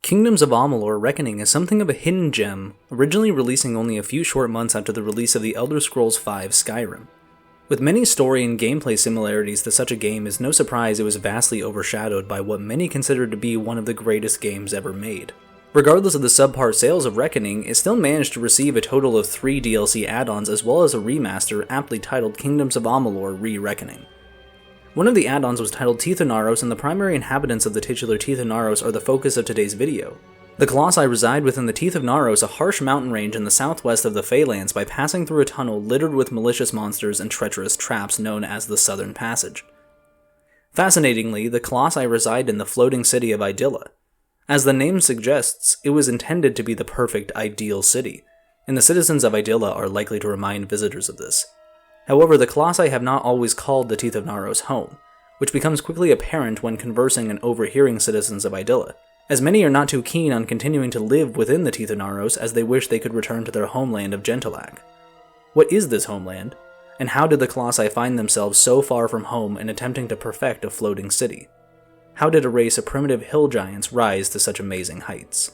Kingdoms of Amalur: Reckoning is something of a hidden gem, originally releasing only a few short months after the release of the Elder Scrolls V Skyrim. With many story and gameplay similarities to such a game, it's no surprise it was vastly overshadowed by what many consider to be one of the greatest games ever made. Regardless of the subpar sales of Reckoning, it still managed to receive a total of 3 DLC add-ons as well as a remaster aptly titled Kingdoms of Amalur: Re-Reckoning. One of the add-ons was titled Teeth of Naros, and the primary inhabitants of the titular Teeth of Naros are the focus of today's video. The Kollossae reside within the Teeth of Naros, a harsh mountain range in the southwest of the Feylands, by passing through a tunnel littered with malicious monsters and treacherous traps known as the Southern Passage. Fascinatingly, the Kollossae reside in the floating city of Idylla. As the name suggests, it was intended to be the perfect, ideal city, and the citizens of Idylla are likely to remind visitors of this. However, the Kollossae have not always called the Teeth of Naros home, which becomes quickly apparent when conversing and overhearing citizens of Idylla, as many are not too keen on continuing to live within the Teeth of Naros as they wish they could return to their homeland of Gentillag. What is this homeland, and how did the Kollossae find themselves so far from home in attempting to perfect a floating city? How did a race of primitive hill giants rise to such amazing heights?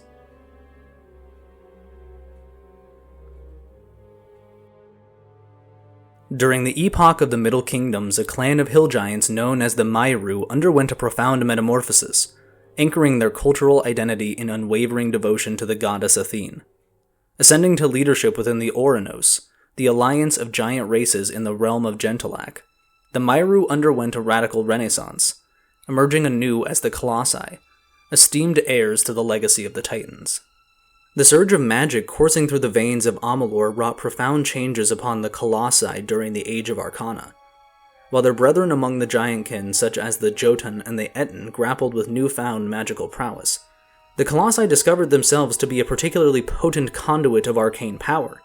During the epoch of the Middle Kingdoms, a clan of hill giants known as the Mairu underwent a profound metamorphosis, anchoring their cultural identity in unwavering devotion to the goddess Athene. Ascending to leadership within the Oranos, the alliance of giant races in the realm of Gentillag, the Mairu underwent a radical renaissance, emerging anew as the Kollossae, esteemed heirs to the legacy of the Titans. The surge of magic coursing through the veins of Amalur wrought profound changes upon the Kollossae during the Age of Arcana. While their brethren among the Giantkin, such as the Jotun and the Etten, grappled with newfound magical prowess, the Kollossae discovered themselves to be a particularly potent conduit of arcane power.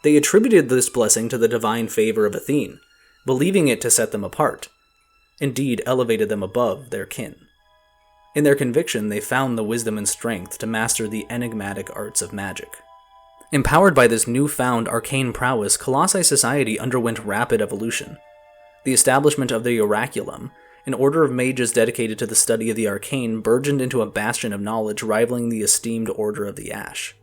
They attributed this blessing to the divine favor of Athene, believing it to set them apart, indeed elevated them above their kin. In their conviction, they found the wisdom and strength to master the enigmatic arts of magic. Empowered by this newfound arcane prowess, Kollossae society underwent rapid evolution. The establishment of the Oraculum, an order of mages dedicated to the study of the arcane, burgeoned into a bastion of knowledge rivaling the esteemed Order of the Ash.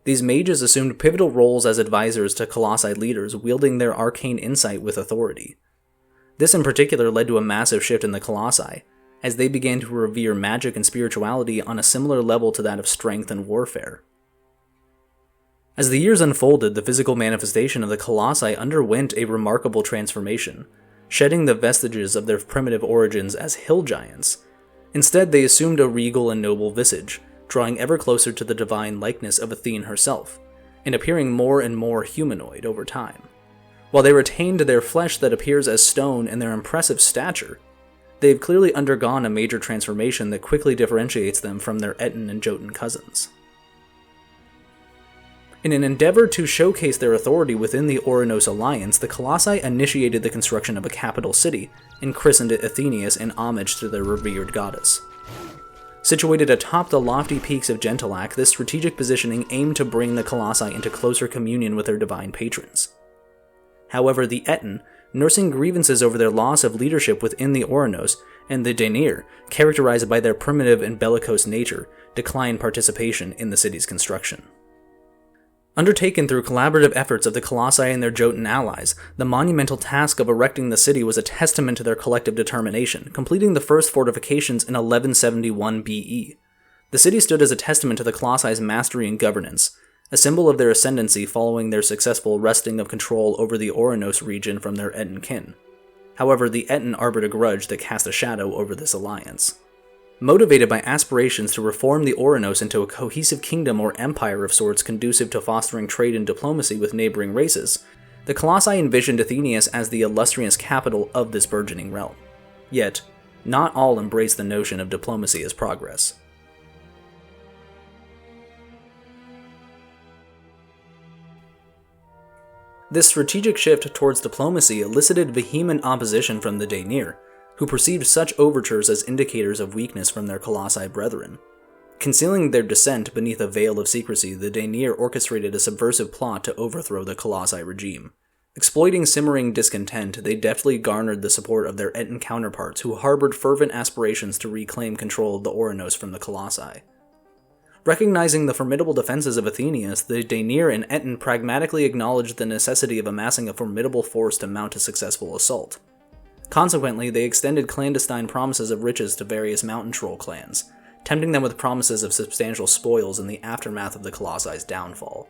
These mages assumed pivotal roles as advisors to Kollossae leaders, wielding their arcane insight with authority. This in particular led to a massive shift in the Kollossae, as they began to revere magic and spirituality on a similar level to that of strength and warfare. As the years unfolded, the physical manifestation of the Kollossae underwent a remarkable transformation, shedding the vestiges of their primitive origins as hill giants. Instead, they assumed a regal and noble visage, drawing ever closer to the divine likeness of Athene herself, and appearing more and more humanoid over time. While they retained their flesh that appears as stone and their impressive stature, they've clearly undergone a major transformation that quickly differentiates them from their Etten and Jotun cousins. In an endeavor to showcase their authority within the Oranos alliance, the Kollossae initiated the construction of a capital city and christened it Athenius in homage to their revered goddess. Situated atop the lofty peaks of Gentillag, this strategic positioning aimed to bring the Kollossae into closer communion with their divine patrons. However, the Etten, nursing grievances over their loss of leadership within the Oranos, and the Daenir, characterized by their primitive and bellicose nature, declined participation in the city's construction. Undertaken through collaborative efforts of the Kollossae and their Jotun allies, the monumental task of erecting the city was a testament to their collective determination, completing the first fortifications in 1171 BE. The city stood as a testament to the Kolossai's mastery and governance, a symbol of their ascendancy following their successful wresting of control over the Oranos region from their Etten kin. However, the Etten harbored a grudge that cast a shadow over this alliance. Motivated by aspirations to reform the Oranos into a cohesive kingdom or empire of sorts conducive to fostering trade and diplomacy with neighboring races, the Kollossae envisioned Athenius as the illustrious capital of this burgeoning realm. Yet, not all embraced the notion of diplomacy as progress. This strategic shift towards diplomacy elicited vehement opposition from the Daenir, who perceived such overtures as indicators of weakness from their Kollossae brethren. Concealing their dissent beneath a veil of secrecy, the Daenir orchestrated a subversive plot to overthrow the Kollossae regime. Exploiting simmering discontent, they deftly garnered the support of their Etten counterparts who harbored fervent aspirations to reclaim control of the Oranos from the Colossae. Recognizing the formidable defenses of Athenius, the Daenir and Eton pragmatically acknowledged the necessity of amassing a formidable force to mount a successful assault. Consequently, they extended clandestine promises of riches to various mountain troll clans, tempting them with promises of substantial spoils in the aftermath of the Colossae's downfall.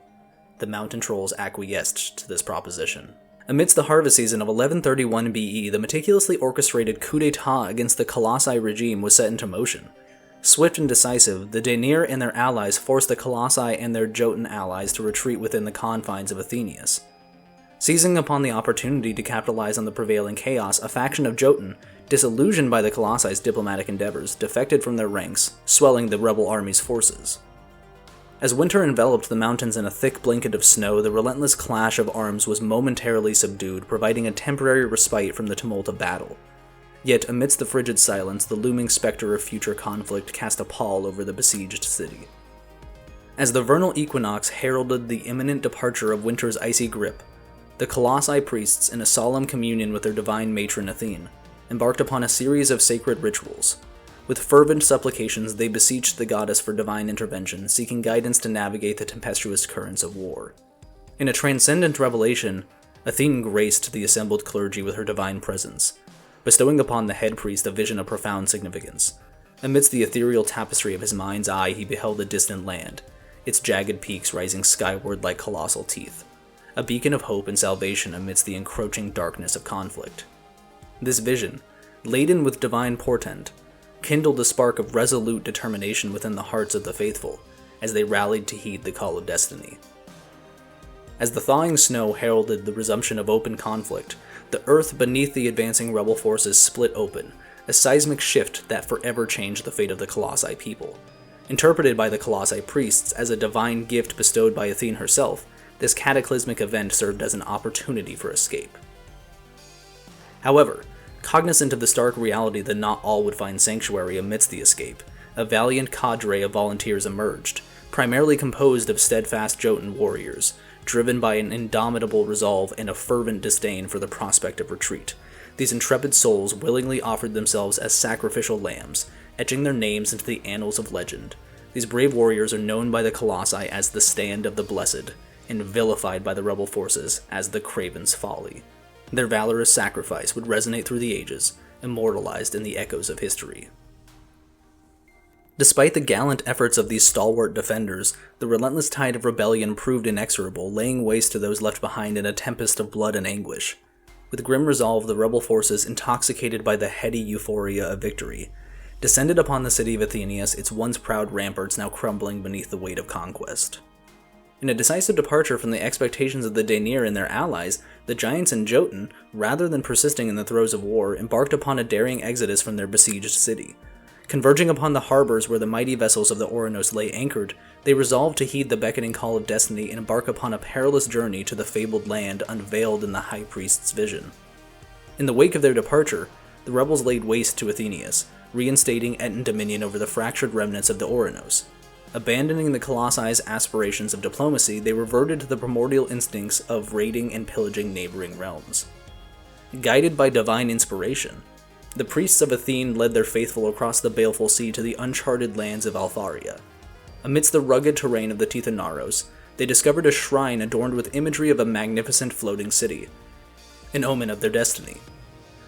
The mountain trolls acquiesced to this proposition. Amidst the harvest season of 1131 BE, the meticulously orchestrated coup d'état against the Kollossae regime was set into motion. Swift and decisive, the Daenir and their allies forced the Kollossae and their Jotun allies to retreat within the confines of Athenius. Seizing upon the opportunity to capitalize on the prevailing chaos, a faction of Jotun, disillusioned by the Colossae's diplomatic endeavors, defected from their ranks, swelling the rebel army's forces. As winter enveloped the mountains in a thick blanket of snow, the relentless clash of arms was momentarily subdued, providing a temporary respite from the tumult of battle. Yet, amidst the frigid silence, the looming specter of future conflict cast a pall over the besieged city. As the vernal equinox heralded the imminent departure of winter's icy grip, the Colossae priests, in a solemn communion with their divine matron Athene, embarked upon a series of sacred rituals. With fervent supplications, they beseeched the goddess for divine intervention, seeking guidance to navigate the tempestuous currents of war. In a transcendent revelation, Athene graced the assembled clergy with her divine presence, bestowing upon the head priest a vision of profound significance. Amidst the ethereal tapestry of his mind's eye, he beheld a distant land, its jagged peaks rising skyward like colossal teeth, a beacon of hope and salvation amidst the encroaching darkness of conflict. This vision, laden with divine portent, kindled a spark of resolute determination within the hearts of the faithful, as they rallied to heed the call of destiny. As the thawing snow heralded the resumption of open conflict, the earth beneath the advancing rebel forces split open, a seismic shift that forever changed the fate of the Colossae people. Interpreted by the Colossae priests as a divine gift bestowed by Athene herself, this cataclysmic event served as an opportunity for escape. However, cognizant of the stark reality that not all would find sanctuary amidst the escape, a valiant cadre of volunteers emerged, primarily composed of steadfast Jotun warriors, driven by an indomitable resolve and a fervent disdain for the prospect of retreat. These intrepid souls willingly offered themselves as sacrificial lambs, etching their names into the annals of legend. These brave warriors are known by the Colossae as the Stand of the Blessed, and vilified by the rebel forces as the Craven's Folly. Their valorous sacrifice would resonate through the ages, immortalized in the echoes of history. Despite the gallant efforts of these stalwart defenders, the relentless tide of rebellion proved inexorable, laying waste to those left behind in a tempest of blood and anguish. With grim resolve, the rebel forces, intoxicated by the heady euphoria of victory, descended upon the city of Athenius, its once proud ramparts now crumbling beneath the weight of conquest. In a decisive departure from the expectations of the Daenir and their allies, the giants and Jotun, rather than persisting in the throes of war, embarked upon a daring exodus from their besieged city. Converging upon the harbors where the mighty vessels of the Ouranos lay anchored, they resolved to heed the beckoning call of destiny and embark upon a perilous journey to the fabled land unveiled in the high priest's vision. In the wake of their departure, the rebels laid waste to Athenius, reinstating Eton dominion over the fractured remnants of the Ouranos. Abandoning the Colossai's aspirations of diplomacy, they reverted to the primordial instincts of raiding and pillaging neighboring realms. Guided by divine inspiration, the priests of Athene led their faithful across the baleful sea to the uncharted lands of Altharia. Amidst the rugged terrain of the Teeth of Naros, they discovered a shrine adorned with imagery of a magnificent floating city, an omen of their destiny.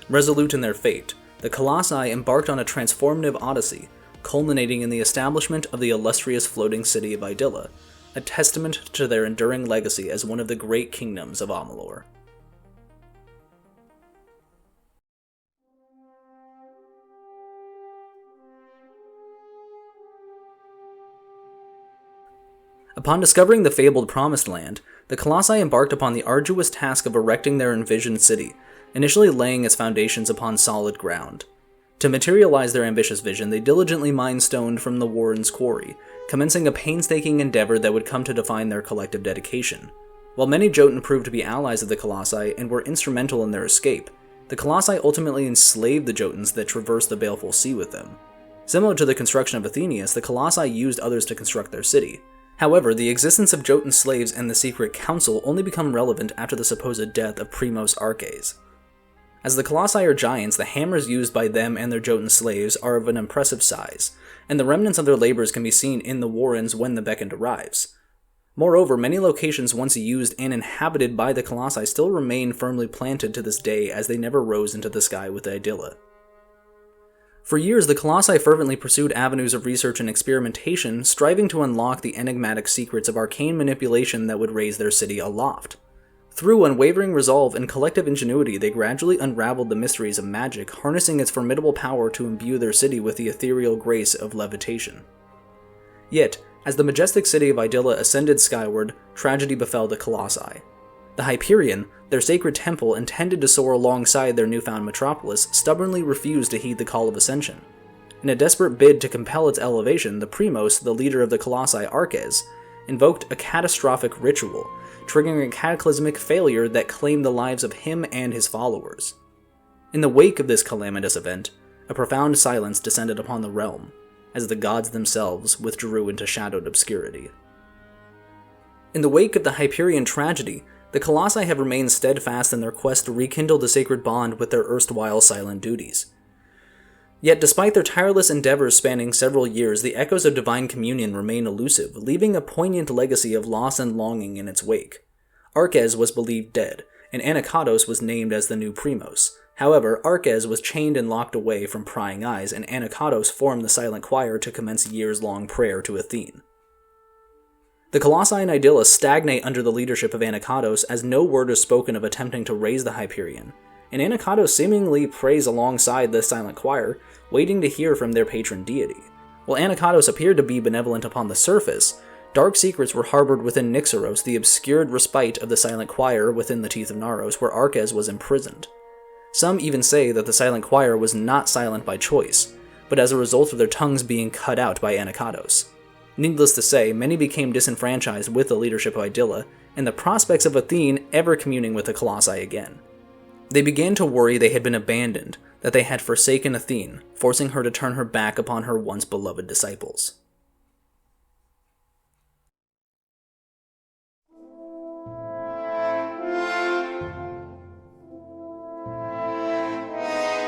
Resolute in their fate, the Colossae embarked on a transformative odyssey, culminating in the establishment of the illustrious floating city of Idylla, a testament to their enduring legacy as one of the great kingdoms of Amalur. Upon discovering the fabled Promised Land, the Colossae embarked upon the arduous task of erecting their envisioned city, initially laying its foundations upon solid ground. To materialize their ambitious vision, they diligently mined stone from the Warren's quarry, commencing a painstaking endeavor that would come to define their collective dedication. While many Jotun proved to be allies of the Colossae and were instrumental in their escape, the Colossae ultimately enslaved the Jotuns that traversed the baleful sea with them. Similar to the construction of Athenius, the Colossae used others to construct their city. However, the existence of Jotun slaves and the secret council only become relevant after the supposed death of Primos Arches. As the Colossi are giants, the hammers used by them and their Jotun slaves are of an impressive size, and the remnants of their labors can be seen in the warrens when the Beckoned arrives. Moreover, many locations once used and inhabited by the Colossi still remain firmly planted to this day, as they never rose into the sky with the Idylla. For years, the Colossi fervently pursued avenues of research and experimentation, striving to unlock the enigmatic secrets of arcane manipulation that would raise their city aloft. Through unwavering resolve and collective ingenuity, they gradually unraveled the mysteries of magic, harnessing its formidable power to imbue their city with the ethereal grace of levitation. Yet, as the majestic city of Idylla ascended skyward, tragedy befell the Colossi. The Hyperion, their sacred temple intended to soar alongside their newfound metropolis, stubbornly refused to heed the call of ascension. In a desperate bid to compel its elevation, the Primos, the leader of the Colossi Arches, invoked a catastrophic ritual, triggering a cataclysmic failure that claimed the lives of him and his followers. In the wake of this calamitous event, a profound silence descended upon the realm, as the gods themselves withdrew into shadowed obscurity. In the wake of the Hyperion tragedy, the Colossi have remained steadfast in their quest to rekindle the sacred bond with their erstwhile silent duties. Yet despite their tireless endeavors spanning several years, the echoes of divine communion remain elusive, leaving a poignant legacy of loss and longing in its wake. Arches was believed dead, and Anakatos was named as the new Primos. However, Arches was chained and locked away from prying eyes, and Anakatos formed the silent choir to commence years-long prayer to Athene. The Colossi and Idylla stagnate under the leadership of Anakatos, as no word is spoken of attempting to raise the Hyperion, and Anakatos seemingly prays alongside the silent choir, waiting to hear from their patron deity. While Anakatos appeared to be benevolent upon the surface, dark secrets were harbored within Nixeros, the obscured respite of the silent choir within the Teeth of Naros, where Arches was imprisoned. Some even say that the silent choir was not silent by choice, but as a result of their tongues being cut out by Anakatos. Needless to say, many became disenfranchised with the leadership of Idylla, and the prospects of Athene ever communing with the Colossi again. They began to worry they had been abandoned, that they had forsaken Athene, forcing her to turn her back upon her once beloved disciples.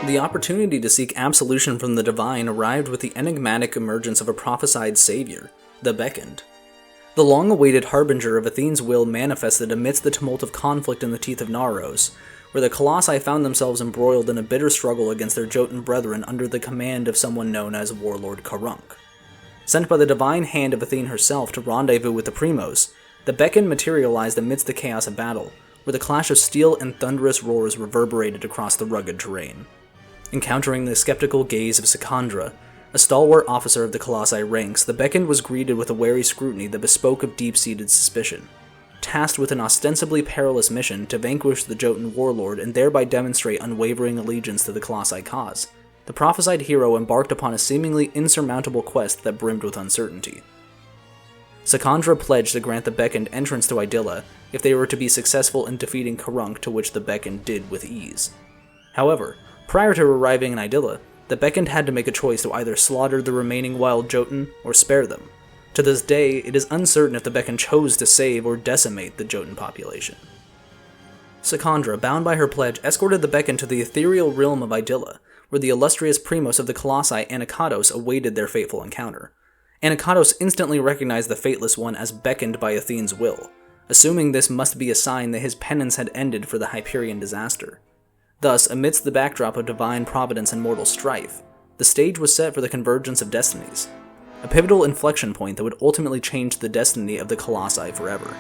The opportunity to seek absolution from the divine arrived with the enigmatic emergence of a prophesied savior, the Beckoned. The long-awaited harbinger of Athene's will manifested amidst the tumult of conflict in the Teeth of Naros, where the Colossi found themselves embroiled in a bitter struggle against their Jotun brethren under the command of someone known as Warlord Karunk. Sent by the divine hand of Athene herself to rendezvous with the Primos, the Beckoned materialized amidst the chaos of battle, where the clash of steel and thunderous roars reverberated across the rugged terrain. Encountering the skeptical gaze of Secandra, a stalwart officer of the Colossi ranks, the Beckoned was greeted with a wary scrutiny that bespoke of deep-seated suspicion. Tasked with an ostensibly perilous mission to vanquish the Jotun warlord and thereby demonstrate unwavering allegiance to the Colossi cause, the prophesied hero embarked upon a seemingly insurmountable quest that brimmed with uncertainty. Secandra pledged to grant the Beckoned entrance to Idylla if they were to be successful in defeating Karunk, to which the Beckoned did with ease. However, prior to arriving in Idylla, the Beckoned had to make a choice to either slaughter the remaining wild Jotun or spare them. To this day, it is uncertain if the Beckoned chose to save or decimate the Jotun population. Secandra, bound by her pledge, escorted the Beckoned to the ethereal realm of Idylla, where the illustrious Primos of the Colossi, Anakatos, awaited their fateful encounter. Anakatos instantly recognized the Fateless One as beckoned by Athene's will, assuming this must be a sign that his penance had ended for the Hyperion disaster. Thus, amidst the backdrop of divine providence and mortal strife, the stage was set for the convergence of destinies, a pivotal inflection point that would ultimately change the destiny of the Colossi forever.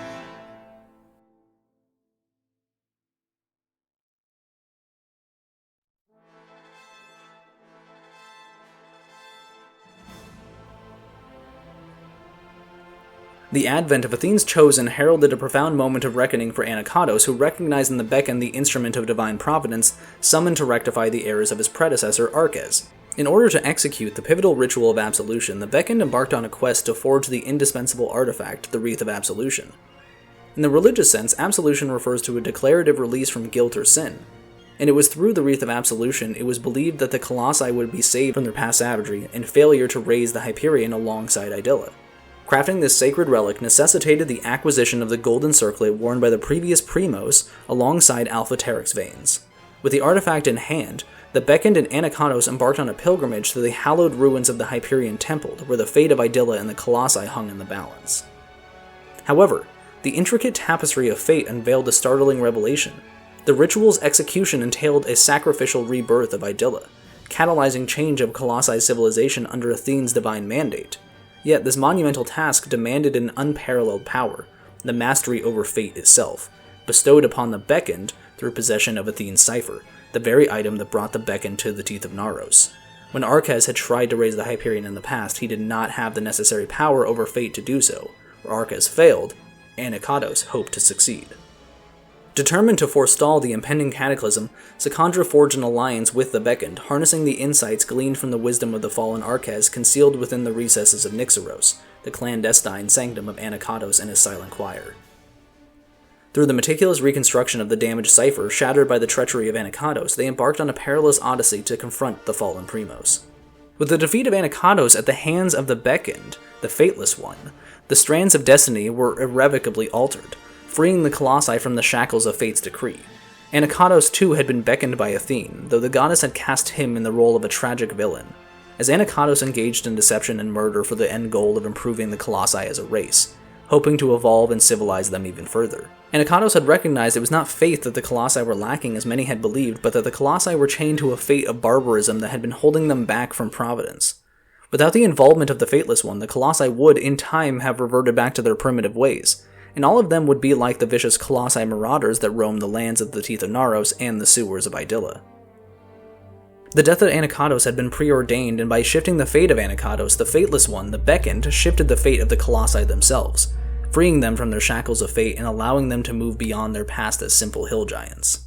The advent of Athene's Chosen heralded a profound moment of reckoning for Anakatos, who recognized in the Beckoned the instrument of divine providence, summoned to rectify the errors of his predecessor, Arches. In order to execute the pivotal ritual of absolution, the Beckoned embarked on a quest to forge the indispensable artifact, the Wreath of Absolution. In the religious sense, absolution refers to a declarative release from guilt or sin, and it was through the Wreath of Absolution it was believed that the Colossi would be saved from their past savagery and failure to raise the Hyperion alongside Idylla. Crafting this sacred relic necessitated the acquisition of the golden circlet worn by the previous Primos alongside Alpha Teryx veins. With the artifact in hand, the Beckoned and Anacatos embarked on a pilgrimage to the hallowed ruins of the Hyperion Temple, where the fate of Idylla and the Kollossae hung in the balance. However, the intricate tapestry of fate unveiled a startling revelation. The ritual's execution entailed a sacrificial rebirth of Idylla, catalyzing change of Kollossae's civilization under Athene's divine mandate. Yet this monumental task demanded an unparalleled power, the mastery over fate itself, bestowed upon the Beckoned through possession of Athene's cipher, the very item that brought the Beckoned to the Teeth of Naros. When Arches had tried to raise the Hyperion in the past, he did not have the necessary power over fate to do so. Where Arches failed, Anacatos hoped to succeed. Determined to forestall the impending cataclysm, Secondra forged an alliance with the Beckoned, harnessing the insights gleaned from the wisdom of the fallen Arches concealed within the recesses of Nyxaros, the clandestine sanctum of Anacatos and his silent choir. Through the meticulous reconstruction of the damaged cipher shattered by the treachery of Anacatos, they embarked on a perilous odyssey to confront the fallen Primos. With the defeat of Anacatos at the hands of the Beckoned, the Fateless One, the strands of destiny were irrevocably altered, freeing the Colossi from the shackles of fate's decree. Anacatos too had been beckoned by Athene, though the goddess had cast him in the role of a tragic villain. As Anacatos engaged in deception and murder for the end goal of improving the Colossi as a race, hoping to evolve and civilize them even further. Anacatos had recognized it was not faith that the Colossi were lacking as many had believed, but that the Colossi were chained to a fate of barbarism that had been holding them back from providence. Without the involvement of the Fateless One, the Colossi would, in time, have reverted back to their primitive ways, and all of them would be like the vicious Colossi marauders that roamed the lands of the Teeth of Naros and the sewers of Idylla. The death of Anacatos had been preordained, and by shifting the fate of Anacatos, the Fateless One, the Beckoned, shifted the fate of the Colossi themselves, freeing them from their shackles of fate and allowing them to move beyond their past as simple hill giants.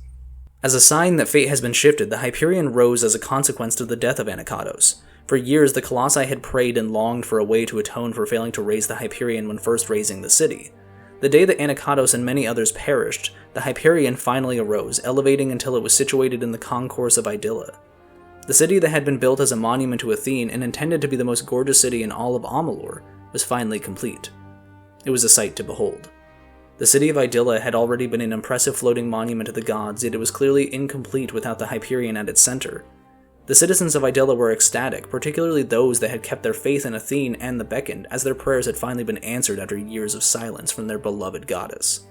As a sign that fate has been shifted, the Hyperion rose as a consequence to the death of Anacatos. For years, the Colossi had prayed and longed for a way to atone for failing to raise the Hyperion when first raising the city. The day that Anacatos and many others perished, the Hyperion finally arose, elevating until it was situated in the concourse of Idylla. The city that had been built as a monument to Athene and intended to be the most gorgeous city in all of Amalur was finally complete. It was a sight to behold. The city of Idylla had already been an impressive floating monument to the gods, yet it was clearly incomplete without the Hyperion at its center. The citizens of Idylla were ecstatic, particularly those that had kept their faith in Athene and the Beckoned, as their prayers had finally been answered after years of silence from their beloved goddess.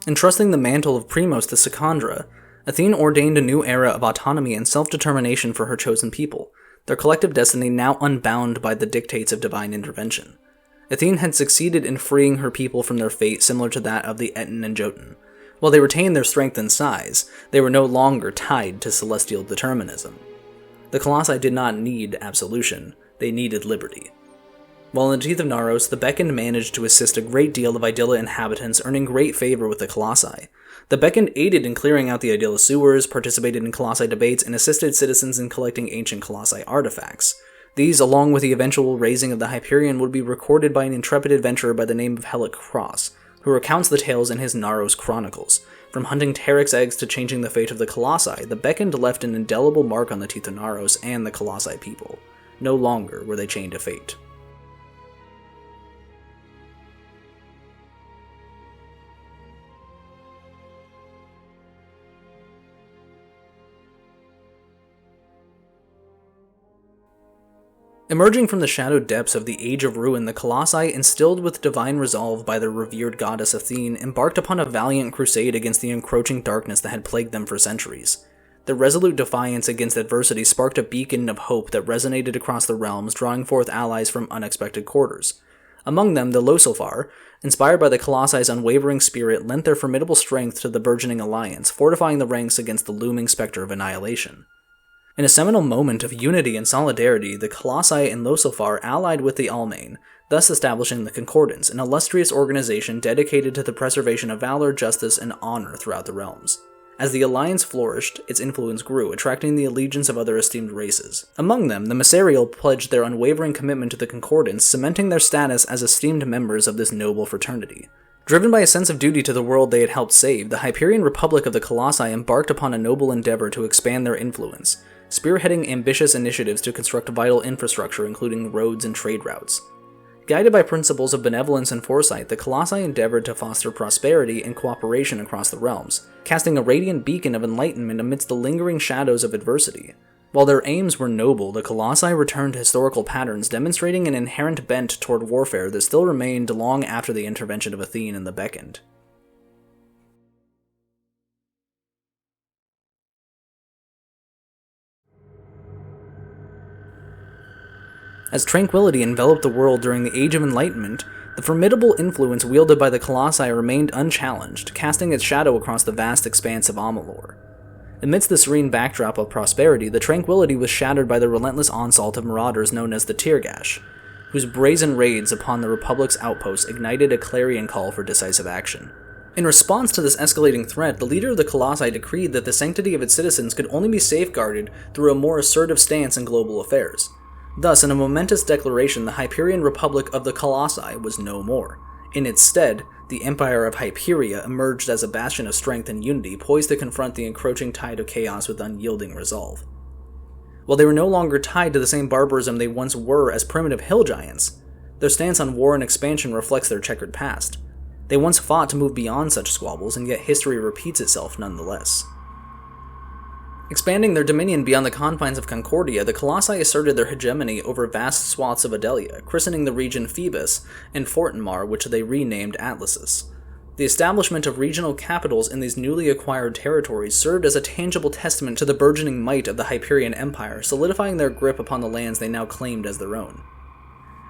Entrusting the mantle of Primos to Secondra, Athene ordained a new era of autonomy and self-determination for her chosen people, their collective destiny now unbound by the dictates of divine intervention. Athene had succeeded in freeing her people from their fate similar to that of the Eton and Jotun. While they retained their strength and size, they were no longer tied to celestial determinism. The Colossi did not need absolution, they needed liberty. While in the Teeth of Naros, the Beckoned managed to assist a great deal of Idylla inhabitants, earning great favor with the Colossi. The Beckoned aided in clearing out the Idylla sewers, participated in Colossi debates, and assisted citizens in collecting ancient Colossi artifacts. These, along with the eventual raising of the Hyperion, would be recorded by an intrepid adventurer by the name of Helic Cross, who recounts the tales in his Naros Chronicles. From hunting Teryx eggs to changing the fate of the Colossi, the Beckoned left an indelible mark on the Teeth of Naros and the Colossi people. No longer were they chained to fate. Emerging from the shadowed depths of the Age of Ruin, the Colossi, instilled with divine resolve by their revered goddess Athene, embarked upon a valiant crusade against the encroaching darkness that had plagued them for centuries. Their resolute defiance against adversity sparked a beacon of hope that resonated across the realms, drawing forth allies from unexpected quarters. Among them, the Losofar, inspired by the Colossi's unwavering spirit, lent their formidable strength to the burgeoning alliance, fortifying the ranks against the looming specter of annihilation. In a seminal moment of unity and solidarity, the Kollossae and Losofar allied with the Almain, thus establishing the Concordance, an illustrious organization dedicated to the preservation of valor, justice, and honor throughout the realms. As the alliance flourished, its influence grew, attracting the allegiance of other esteemed races. Among them, the Mycerial pledged their unwavering commitment to the Concordance, cementing their status as esteemed members of this noble fraternity. Driven by a sense of duty to the world they had helped save, the Hyperion Republic of the Colossi embarked upon a noble endeavor to expand their influence, spearheading ambitious initiatives to construct vital infrastructure including roads and trade routes. Guided by principles of benevolence and foresight, the Colossi endeavored to foster prosperity and cooperation across the realms, casting a radiant beacon of enlightenment amidst the lingering shadows of adversity. While their aims were noble, the Colossi returned to historical patterns demonstrating an inherent bent toward warfare that still remained long after the intervention of Athene and the Beckoned. As tranquility enveloped the world during the Age of Enlightenment, the formidable influence wielded by the Colossi remained unchallenged, casting its shadow across the vast expanse of Amalur. Amidst the serene backdrop of prosperity, the tranquility was shattered by the relentless onslaught of marauders known as the Tirgash, whose brazen raids upon the Republic's outposts ignited a clarion call for decisive action. In response to this escalating threat, the leader of the Colossi decreed that the sanctity of its citizens could only be safeguarded through a more assertive stance in global affairs. Thus, in a momentous declaration, the Hyperion Republic of the Colossi was no more. In its stead, the Empire of Hyperia emerged as a bastion of strength and unity, poised to confront the encroaching tide of chaos with unyielding resolve. While they were no longer tied to the same barbarism they once were as primitive hill giants, their stance on war and expansion reflects their checkered past. They once fought to move beyond such squabbles, and yet history repeats itself nonetheless. Expanding their dominion beyond the confines of Concordia, the Colossi asserted their hegemony over vast swaths of Adelia, christening the region Phoebus and Fortinmar, which they renamed Atlasis. The establishment of regional capitals in these newly acquired territories served as a tangible testament to the burgeoning might of the Hyperion Empire, solidifying their grip upon the lands they now claimed as their own.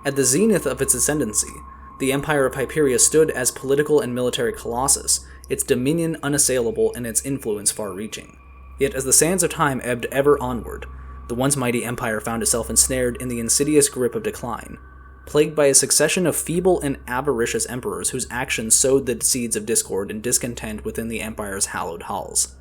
At the zenith of its ascendancy, the Empire of Hyperia stood as political and military colossus, its dominion unassailable and its influence far-reaching. Yet as the sands of time ebbed ever onward, the once mighty empire found itself ensnared in the insidious grip of decline, plagued by a succession of feeble and avaricious emperors whose actions sowed the seeds of discord and discontent within the empire's hallowed halls.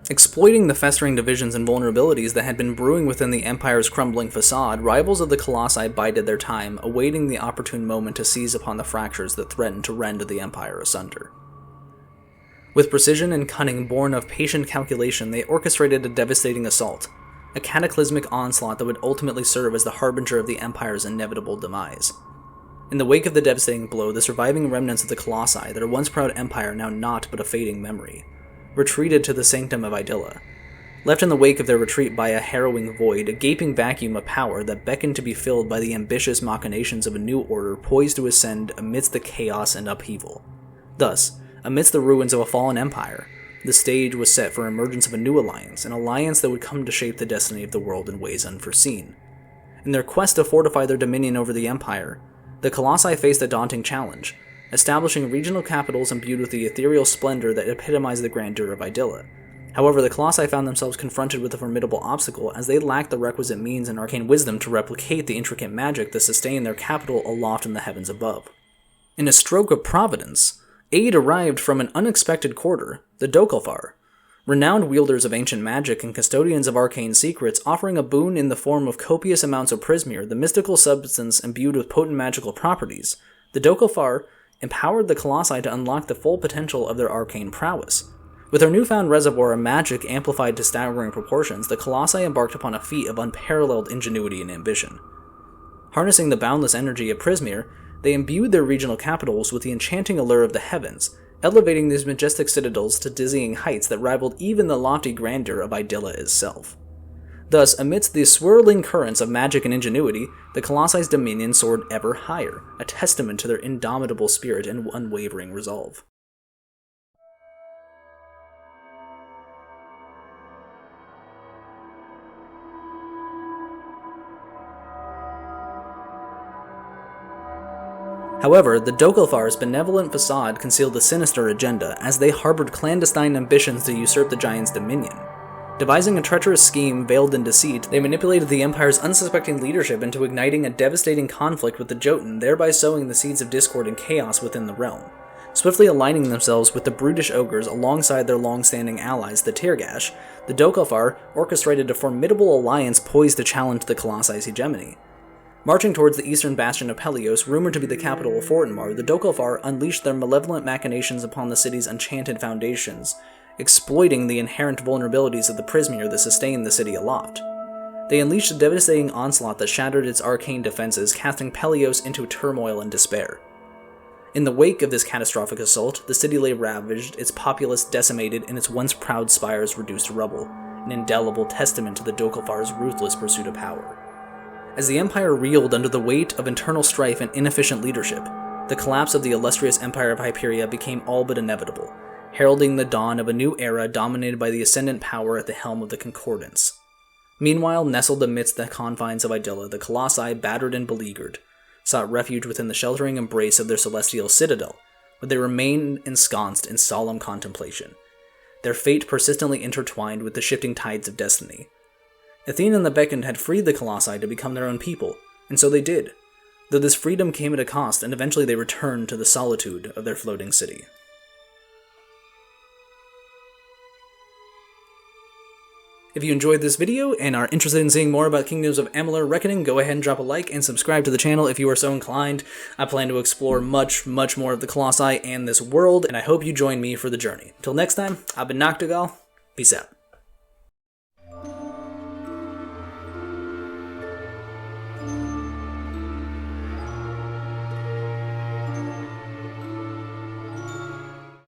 Exploiting the festering divisions and vulnerabilities that had been brewing within the empire's crumbling facade, rivals of the Colossi bided their time, awaiting the opportune moment to seize upon the fractures that threatened to rend the empire asunder. With precision and cunning born of patient calculation, they orchestrated a devastating assault, a cataclysmic onslaught that would ultimately serve as the harbinger of the Empire's inevitable demise. In the wake of the devastating blow, the surviving remnants of the Colossi, their once proud empire now not but a fading memory, retreated to the sanctum of Idylla. Left in the wake of their retreat by a harrowing void, a gaping vacuum of power that beckoned to be filled by the ambitious machinations of a new order poised to ascend amidst the chaos and upheaval. Thus, amidst the ruins of a fallen empire, the stage was set for emergence of a new alliance, an alliance that would come to shape the destiny of the world in ways unforeseen. In their quest to fortify their dominion over the empire, the Colossi faced a daunting challenge, establishing regional capitals imbued with the ethereal splendor that epitomized the grandeur of Idylla. However, the Colossi found themselves confronted with a formidable obstacle, as they lacked the requisite means and arcane wisdom to replicate the intricate magic that sustained their capital aloft in the heavens above. In a stroke of providence, aid arrived from an unexpected quarter, the Dokalfar, renowned wielders of ancient magic and custodians of arcane secrets, offering a boon in the form of copious amounts of prismir, the mystical substance imbued with potent magical properties. The Dokalfar empowered the Colossi to unlock the full potential of their arcane prowess. With their newfound reservoir of magic amplified to staggering proportions, the Colossi embarked upon a feat of unparalleled ingenuity and ambition. Harnessing the boundless energy of prismir, they imbued their regional capitals with the enchanting allure of the heavens, elevating these majestic citadels to dizzying heights that rivaled even the lofty grandeur of Idylla itself. Thus, amidst the swirling currents of magic and ingenuity, the Colossi's dominion soared ever higher, a testament to their indomitable spirit and unwavering resolve. However, the Dokalfar's benevolent facade concealed a sinister agenda, as they harbored clandestine ambitions to usurp the giant's dominion. Devising a treacherous scheme veiled in deceit, they manipulated the Empire's unsuspecting leadership into igniting a devastating conflict with the Jotun, thereby sowing the seeds of discord and chaos within the realm. Swiftly aligning themselves with the brutish ogres alongside their long-standing allies, the Tirgash, the Dokalfar orchestrated a formidable alliance poised to challenge the Colossi's hegemony. Marching towards the eastern bastion of Pelios, rumored to be the capital of Fortinmar, the Dokalfar unleashed their malevolent machinations upon the city's enchanted foundations, exploiting the inherent vulnerabilities of the prismir that sustained the city aloft. They unleashed a devastating onslaught that shattered its arcane defenses, casting Pelios into turmoil and despair. In the wake of this catastrophic assault, the city lay ravaged, its populace decimated, and its once proud spires reduced to rubble, an indelible testament to the Dokkalfar's ruthless pursuit of power. As the Empire reeled under the weight of internal strife and inefficient leadership, the collapse of the illustrious Empire of Hyperia became all but inevitable, heralding the dawn of a new era dominated by the ascendant power at the helm of the Concordance. Meanwhile, nestled amidst the confines of Idylla, the Kollossae, battered and beleaguered, sought refuge within the sheltering embrace of their celestial citadel, where they remained ensconced in solemn contemplation, their fate persistently intertwined with the shifting tides of destiny. Athena and the Beckoned had freed the Kollossae to become their own people, and so they did, though this freedom came at a cost, and eventually they returned to the solitude of their floating city. If you enjoyed this video and are interested in seeing more about Kingdoms of Amalur Reckoning, go ahead and drop a like and subscribe to the channel if you are so inclined. I plan to explore much more of the Colossi and this world, and I hope you join me for the journey. Until next time, I've been Noctugal. Peace out.